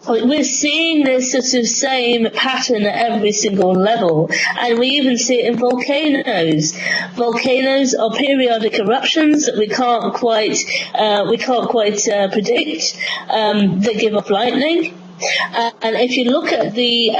we're seeing this sort of same pattern at every single level, and we even see it in volcanoes. Volcanoes are periodic eruptions that we can't quite predict. They give off lightning. And if you look at the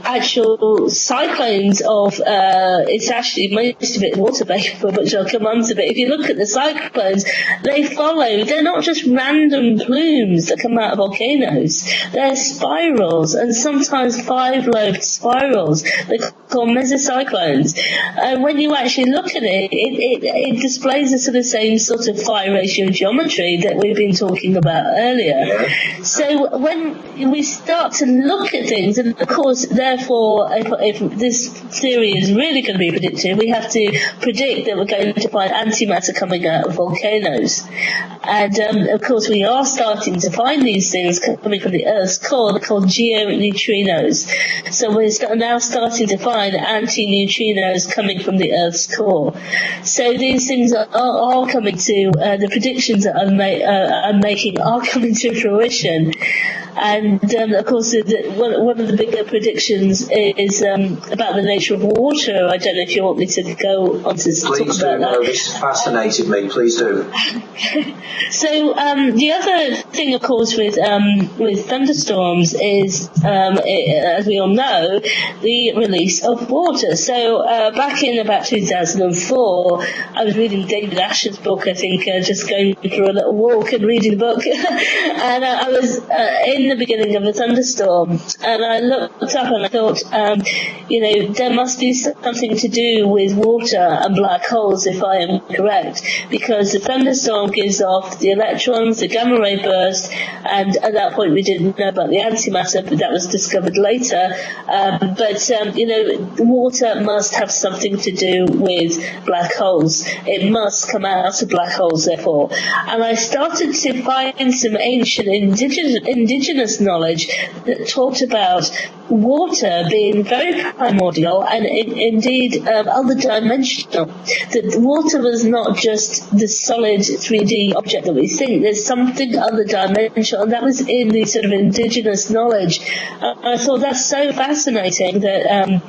actual cyclones of, it's actually most of it water vapor, which I'll come on to, but if you look at the cyclones, they're not just random plumes that come out of volcanoes, they're spirals, and sometimes 5-lobed spirals. They're called mesocyclones. And when you actually look at it, it displays the same sort of phi ratio geometry that we've been talking about earlier. So when we start to look at things, and of course, therefore, if this theory is really going to be predictive, we have to predict that we're going to find antimatter coming out of volcanoes. And of course, we are starting to find these things coming from the Earth's core. They're called geoneutrinos. So we're now starting to find antineutrinos coming from the Earth's core. So these things are coming to, the predictions that I'm making are coming to fruition. And of course, one of the bigger predictions is about the nature of water. I don't know if you want me to go on to talk about that. No, this fascinated me. Please do. So the other thing, of course, with thunderstorms is, as we all know, the release of water. So back in about 2004, I was reading David Asher's book. I think just going for a little walk and reading the book, and I was in the beginning of a thunderstorm, and I looked up and I thought, there must be something to do with water and black holes, if I am correct, because the thunderstorm gives off the electrons, the gamma ray burst, and at that point we didn't know about the antimatter, but that was discovered later. Water must have something to do with black holes. It must come out of black holes, therefore. And I started to find some ancient indigenous knowledge that talked about water being very primordial and indeed other dimensional. That water was not just the solid 3D object that we think. There's something other dimensional, and that was in the sort of indigenous knowledge. I thought that's so fascinating that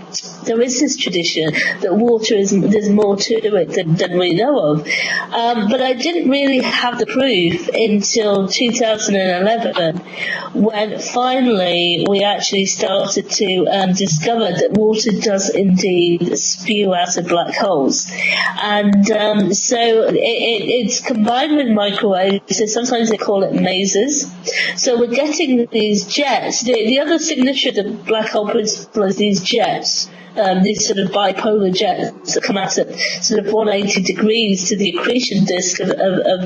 there is this tradition that water there's more to it than we know of. But I didn't really have the proof until 2011, when finally we actually started to discover that water does indeed spew out of black holes. And so it's combined with microwaves, so sometimes they call it masers. So we're getting these jets. The other signature of the black hole principle is these jets. these sort of bipolar jets that come out at sort of 180 degrees to the accretion disk of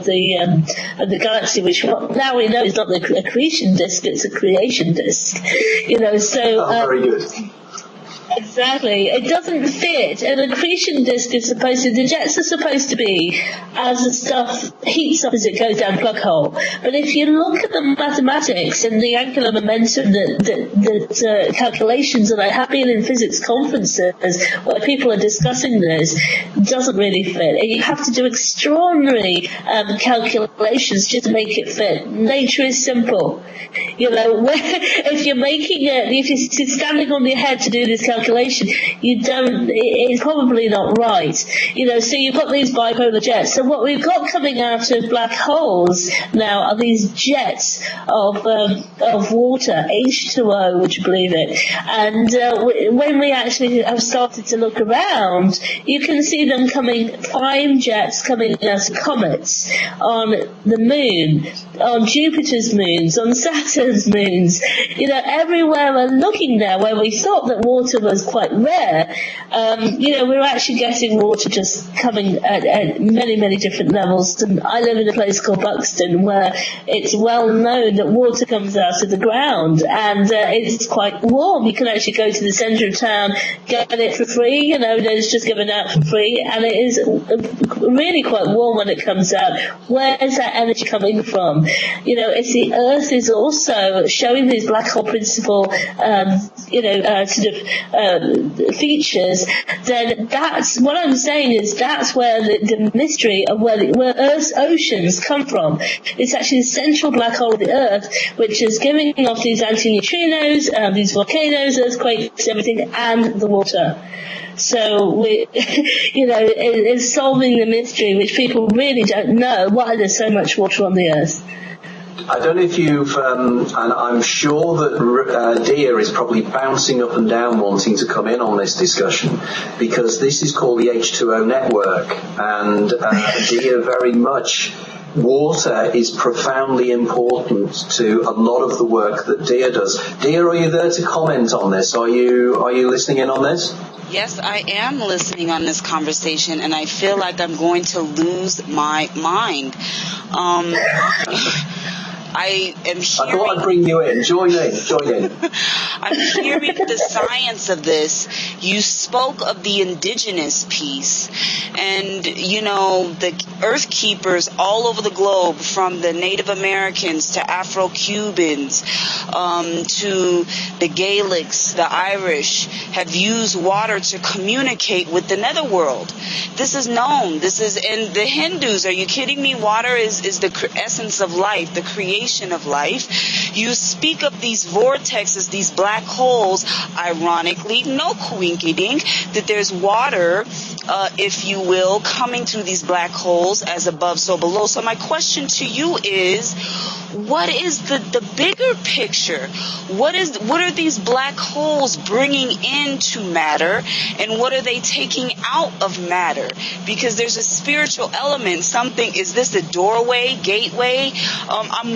the galaxy, which now we know is not the accretion disk, it's a creation disk. So very good. Exactly. It doesn't fit. An accretion disk is supposed to, the jets are supposed to be as the stuff heats up as it goes down a plug hole. But if you look at the mathematics and the angular momentum that calculations that I have been in physics conferences where people are discussing this, it doesn't really fit. And you have to do extraordinary calculations just to make it fit. Nature is simple. If you're making it, if you're standing on your head to do this calculation, it's probably not right. So you've got these bipolar jets. So what we've got coming out of black holes now are these jets of water, H2O, would you believe it? And when we actually have started to look around, you can see them fine jets coming as comets on the moon, on Jupiter's moons, on Saturn's moons. Everywhere we're looking now, where we thought that water was quite rare, we're actually getting water just coming at many, many different levels. And I live in a place called Buxton where it's well known that water comes out of the ground, and it's quite warm. You can actually go to the centre of town, get it for free, it's just given out for free, and it is really quite warm when it comes out. Where is that energy coming from? If the Earth is also showing these black hole principle features, then that's what I'm saying is that's where the mystery of where Earth's oceans come from. It's actually the central black hole of the Earth, which is giving off these antineutrinos, these volcanoes, earthquakes, everything, and the water. So it's solving the mystery, which people really don't know why there's so much water on the Earth. I don't know if you've, and I'm sure that Dia is probably bouncing up and down wanting to come in on this discussion, because this is called the H2O network, and Dia very much, water is profoundly important to a lot of the work that Dia does. Dia, are you there to comment on this? Are you listening in on this? Yes, I am listening on this conversation, and I feel like I'm going to lose my mind. I am hearing... I thought I'd bring you in. Join in. I'm hearing the science of this. You spoke of the indigenous piece, and, the Earth Keepers all over the globe, from the Native Americans to Afro-Cubans, to the Gaelics, the Irish, have used water to communicate with the netherworld. This is known. And the Hindus, are you kidding me? Water is the essence of life, the creation of life. You speak of these vortexes, these black holes, ironically, no coinkydink, that there's water, if you will, coming through these black holes as above, so below. So my question to you is, what is the bigger picture? What are these black holes bringing into matter, and what are they taking out of matter? Because there's a spiritual element. Is this a doorway, gateway? I'm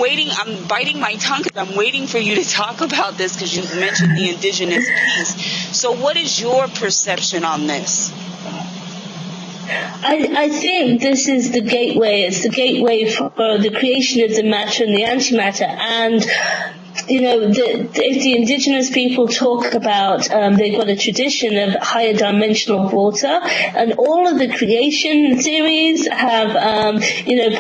biting my tongue because I'm waiting for you to talk about this, because you mentioned the indigenous piece. So what is your perception on this? I think this is the gateway. It's the gateway for the creation of the matter and the antimatter. And if the indigenous people talk about, they've got a tradition of higher dimensional water, and all of the creation theories have,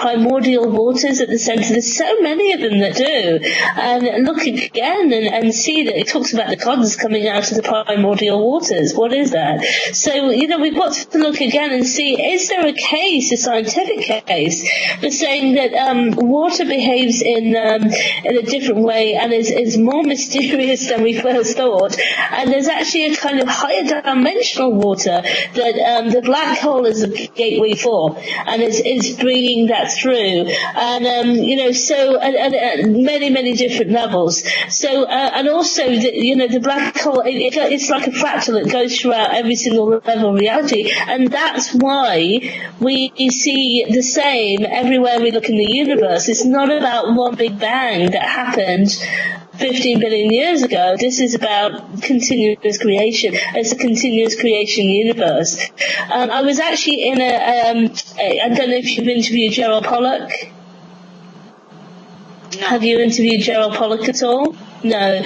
primordial waters at the center. There's so many of them that do. And look again and see that it talks about the gods coming out of the primordial waters. What is that? So, we've got to look again and see, is there a scientific case for saying that water behaves in a different way and is more mysterious than we first thought, and there's actually a kind of higher dimensional water that the black hole is a gateway for, and is bringing that through, and so at many different levels. So and also the black hole, it's like a fractal that goes throughout every single level of reality, and that's why we see the same everywhere we look in the universe. It's not about one big bang that happened 15 billion years ago. This is about continuous creation. It's a continuous creation universe. I was actually in I don't know if you've interviewed Gerald Pollack. No. Have you interviewed Gerald Pollack at all? No.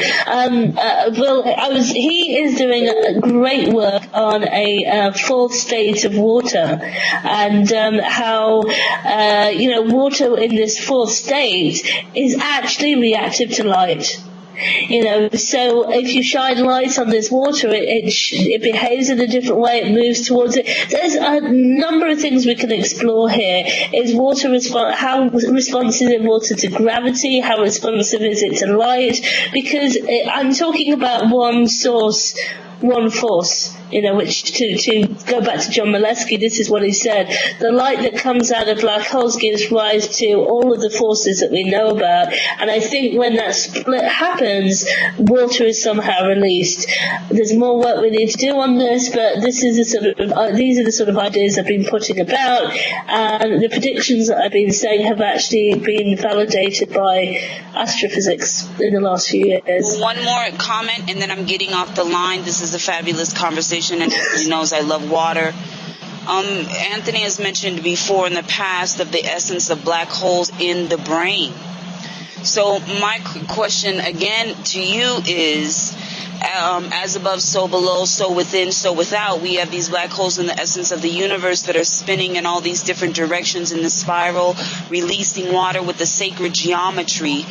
He is doing great work on a fourth state of water, and how water in this fourth state is actually reactive to light. So if you shine light on this water, it behaves in a different way. It moves towards it. There's a number of things we can explore here. Is water how responsive is water to gravity? How responsive is it to light? Because I'm talking about one source, one force. Which to go back to John Molesky, this is what he said: the light that comes out of black holes gives rise to all of the forces that we know about. And I think when that split happens, water is somehow released. There's more work we need to do on this, but these are the sort of ideas I've been putting about, and the predictions that I've been saying have actually been validated by astrophysics in the last few years. One more comment, and then I'm getting off the line. This is a fabulous conversation. And Anthony knows I love water. Anthony has mentioned before in the past of the essence of black holes in the brain. So my question again to you is, as above, so below, so within, so without. We have these black holes in the essence of the universe that are spinning in all these different directions in the spiral, releasing water with the sacred geometry,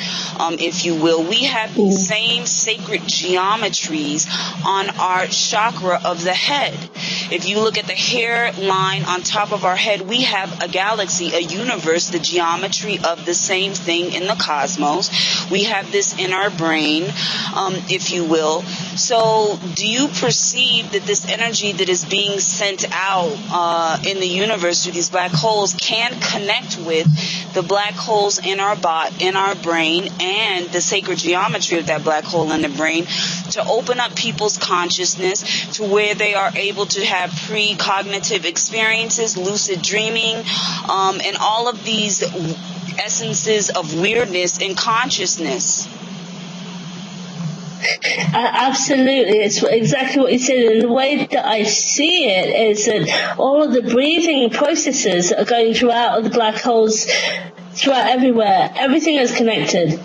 if you will. We have the same sacred geometries on our chakra of the head. If you look at the hairline on top of our head, we have a galaxy, a universe, the geometry of the same thing in the cosmos. We have this in our brain, if you will. So do you perceive that this energy that is being sent out in the universe through these black holes can connect with the black holes in our brain and the sacred geometry of that black hole in the brain to open up people's consciousness to where they are able to have precognitive experiences, lucid dreaming, and all of these essences of weirdness in consciousness? Absolutely, it's exactly what you said. And the way that I see it is that all of the breathing processes that are going throughout the black holes, throughout everywhere, everything is connected.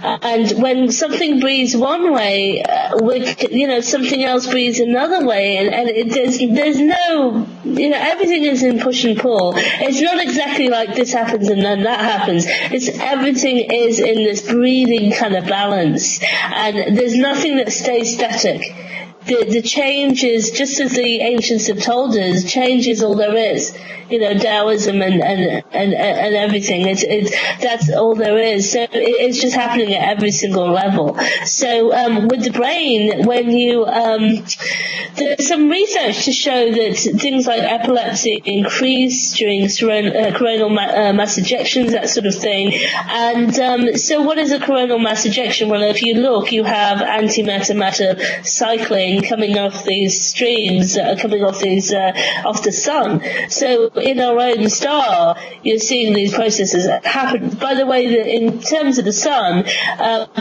And when something breathes one way, something else breathes another way, and there's no, everything is in push and pull. It's not exactly like this happens and then that happens. Everything is in this breathing kind of balance, and there's nothing that stays static. The change is, just as the ancients have told us, change is all there is. Taoism and everything. That's all there is. So it's just happening at every single level. So with the brain, when you there's some research to show that things like epilepsy increase during coronal mass ejections, that sort of thing. And so what is a coronal mass ejection? Well, if you look, you have antimatter-matter cycling coming off these streams that are coming off off the sun. So in our own star, you're seeing these processes happen. By the way, in terms of the sun,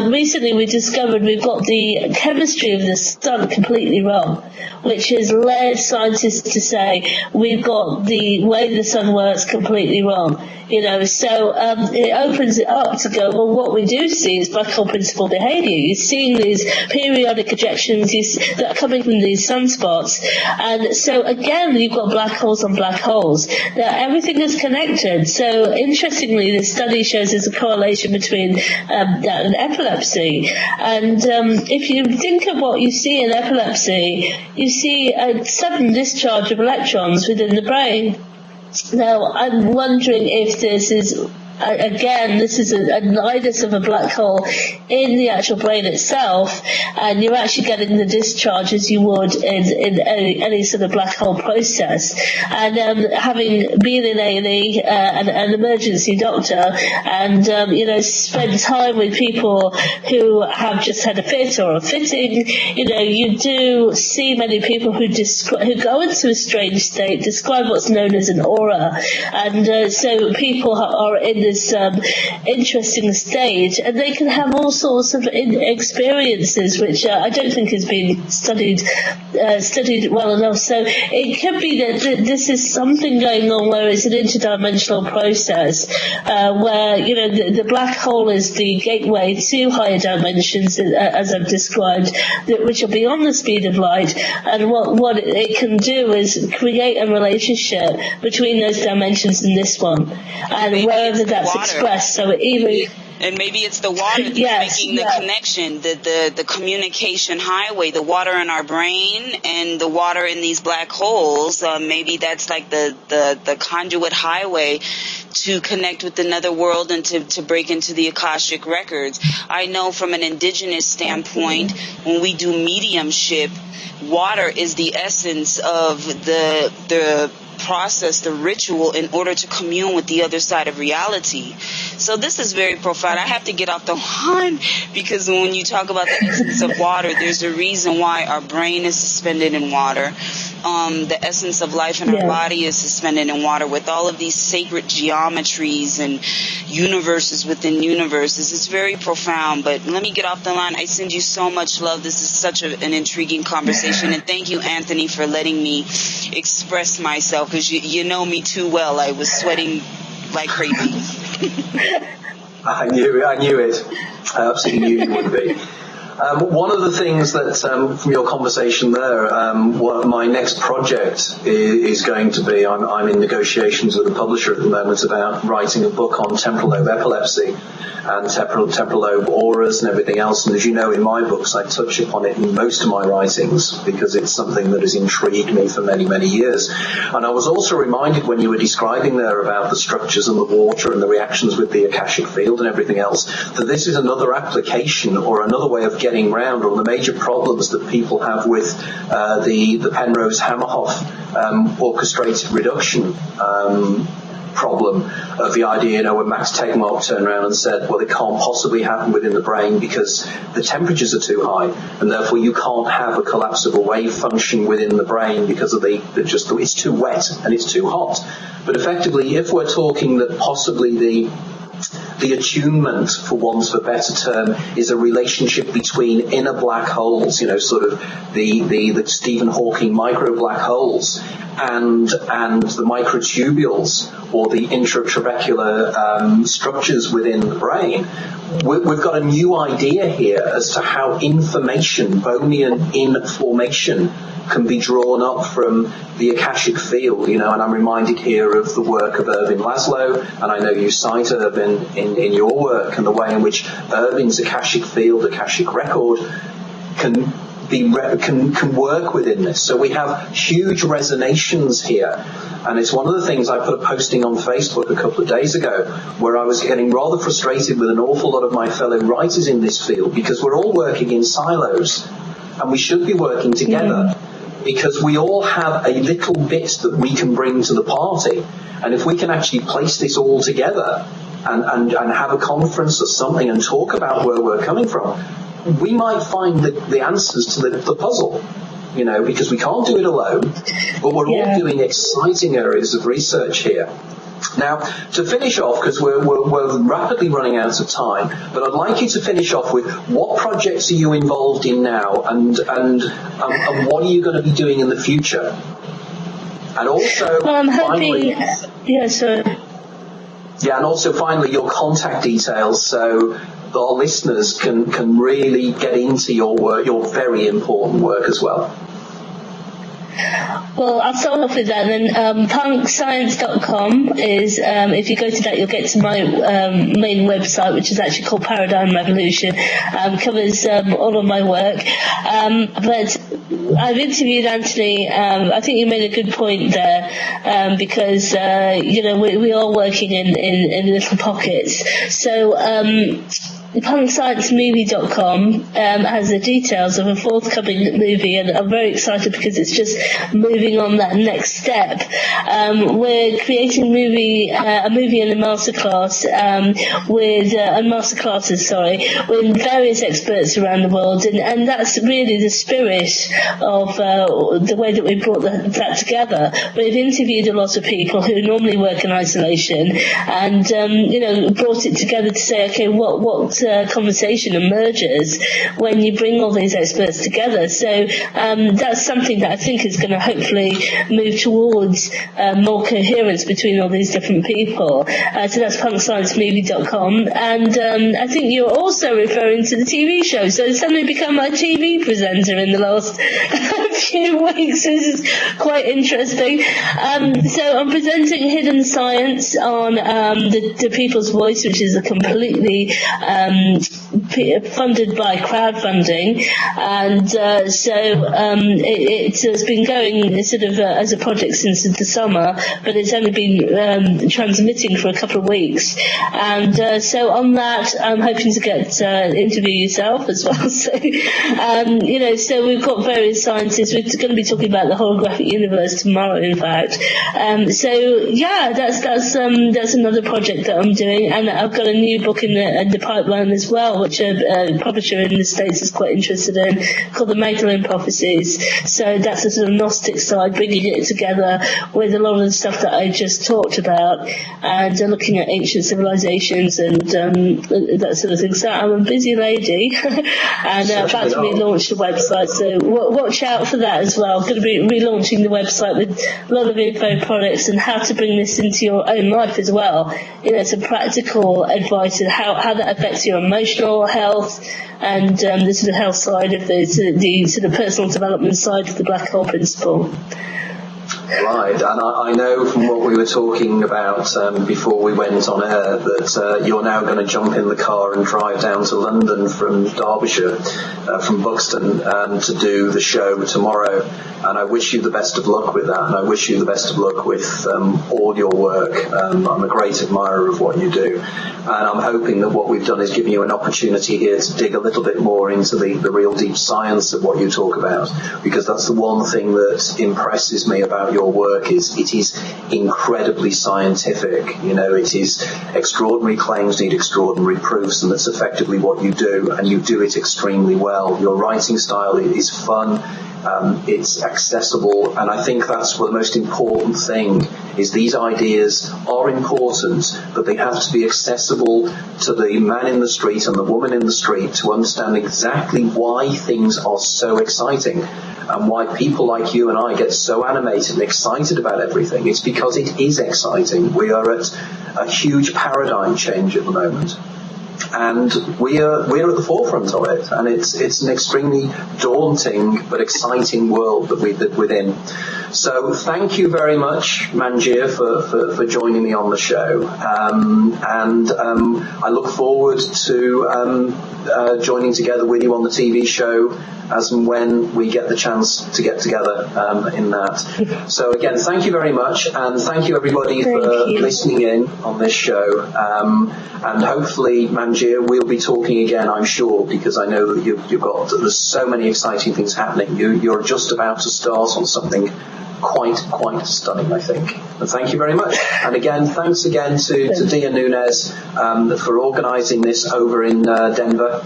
recently we discovered we've got the chemistry of the sun completely wrong, which has led scientists to say we've got the way the sun works completely wrong. So it opens it up to go, well, what we do see is black hole principal behavior. You're seeing these periodic ejections that are coming from these sunspots. And so again, you've got black holes on black holes. Now, everything is connected. So interestingly, this study shows there's a correlation between that and epilepsy. And if you think of what you see in epilepsy, you see a sudden discharge of electrons within the brain. Now, I'm wondering if this is, this is a nidus of a black hole in the actual brain itself, and you're actually getting the discharge as you would in any sort of black hole process. And having been in A&E, an emergency doctor, and spend time with people who have just had a fit or a fitting, you do see many people who go into a strange state, describe what's known as an aura, and so people are in this interesting state, and they can have all sorts of experiences which I don't think has been studied well enough. So it could be that this is something going on where it's an interdimensional process, where the black hole is the gateway to higher dimensions, as I've described, which are beyond the speed of light, and what it can do is create a relationship between those dimensions and this one, and wherever that's expressed. So and maybe it's the water that's making the connection, the communication highway, the water in our brain and the water in these black holes. Maybe that's like the conduit highway to connect with another world and to break into the Akashic records. I know from an indigenous standpoint, when we do mediumship, water is the essence of the process, the ritual, in order to commune with the other side of reality. So this is very profound. I have to get off the line, because when you talk about the essence of water, there's a reason why our brain is suspended in water. The essence of life in our body is suspended in water, with all of these sacred geometries and universes within universes. It's very profound, but let me get off the line. I send you so much love. This is such an intriguing conversation, and thank you, Anthony, for letting me express myself, because you know me too well. I was sweating like crazy. I knew it. I absolutely knew you would be. One of the things that, from your conversation there, what my next project is going to be, I'm in negotiations with a publisher at the moment about writing a book on temporal lobe epilepsy and temporal lobe auras and everything else. And as you know, in my books, I touch upon it in most of my writings because it's something that has intrigued me for many, many years. And I was also reminded when you were describing there about the structures and the water and the reactions with the Akashic field and everything else, that this is another application or another way of getting round all the major problems that people have with the Penrose-Hamerhoff orchestrated reduction problem of the idea, when Max Tegmark turned around and said, well, it can't possibly happen within the brain because the temperatures are too high, and therefore you can't have a collapsible wave function within the brain because of it's too wet and it's too hot. But effectively, if we're talking that possibly the attunement, for want of a better term, is a relationship between inner black holes, sort of the Stephen Hawking micro black holes, and the microtubules or the intratrabecular structures within the brain. We've got a new idea here as to how information, bonian information, can be drawn up from the Akashic field, and I'm reminded here of the work of Irvin Laszlo, and I know you cite Irvin in your work, and the way in which Irvin's Akashic field, Akashic record, can work within this. So we have huge resonations here. And it's one of the things I put a posting on Facebook a couple of days ago, where I was getting rather frustrated with an awful lot of my fellow writers in this field, because we're all working in silos, and we should be working together. Because we all have a little bit that we can bring to the party. And if we can actually place this all together and have a conference or something and talk about where we're coming from, we might find the answers to the puzzle, because we can't do it alone, but we're all doing exciting areas of research here. Now, to finish off, because we're rapidly running out of time, but I'd like you to finish off with what projects are you involved in now, and what are you going to be doing in the future? And also, well, I'm hoping, and also finally, your contact details, so our listeners can really get into your work, your very important work as well. Well, I'll start off with that, and then punkscience.com is, if you go to that, you'll get to my main website, which is actually called Paradigm Revolution. Covers all of my work. But I've interviewed Anthony. I think you made a good point there, because we are working in little pockets. So punksciencemovie.com has the details of a forthcoming movie, and I'm very excited because it's just moving on that next step. We're creating a movie and a masterclass with various experts around the world, and that's really the spirit of the way that we brought that together. We've interviewed a lot of people who normally work in isolation, and brought it together to say, okay, what conversation emerges when you bring all these experts together. So that's something that I think is going to hopefully move towards more coherence between all these different people. So that's punksciencemovie.com. And I think you're also referring to the TV show. So it's suddenly become a TV presenter in the last few weeks. This is quite interesting. So I'm presenting Hidden Science on the People's Voice, which is a completely funded by crowdfunding, and it has been going sort of as a project since the summer, but it's only been transmitting for a couple of weeks, and so on that I'm hoping to get interview yourself as well. So so we've got various scientists. We're going to be talking about the holographic universe tomorrow, in fact. So yeah, that's another project that I'm doing, and I've got a new book in the pipeline as well, which a publisher in the States is quite interested in, called The Magdalene Prophecies. So that's a sort of Gnostic side, bringing it together with a lot of the stuff that I just talked about, and looking at ancient civilizations and that sort of thing. So I'm a busy lady, and about to relaunch the website, so watch out for that as well. I'm going to be relaunching the website with a lot of info products and how to bring this into your own life as well. Some practical advice on how that affects your emotional health, and the sort of health side of the sort of personal development side of the Black Hole Principle. Right, and I know from what we were talking about before we went on air that you're now going to jump in the car and drive down to London from Derbyshire, from Buxton, to do the show tomorrow. And I wish you the best of luck with that, and I wish you the best of luck with all your work. I'm a great admirer of what you do, and I'm hoping that what we've done is giving you an opportunity here to dig a little bit more into the real deep science of what you talk about, because that's the one thing that impresses me about your work is it is incredibly scientific. It is extraordinary claims need extraordinary proofs, and that's effectively what you do, and you do it extremely well. Your writing style is fun. It's accessible, and I think that's the most important thing, is these ideas are important, but they have to be accessible to the man in the street and the woman in the street to understand exactly why things are so exciting and why people like you and I get so animated and excited about everything. It's because it is exciting. We are at a huge paradigm change at the moment, and we're at the forefront of it, and it's an extremely daunting but exciting world that we live within. So thank you very much, Manjir, for joining me on the show, and I look forward to joining together with you on the TV show as and when we get the chance to get together in that. So again, thank you very much, and thank you everybody for listening in on this show, and hopefully, Manjir, we'll be talking again, I'm sure, because I know that there's so many exciting things happening. You're just about to start on something quite stunning, I think. And thank you very much. And again, thanks again to Dia Nunez for organising this over in Denver.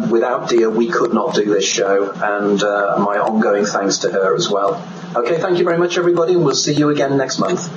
Without Dia, we could not do this show, and my ongoing thanks to her as well. Okay, thank you very much, everybody, and we'll see you again next month.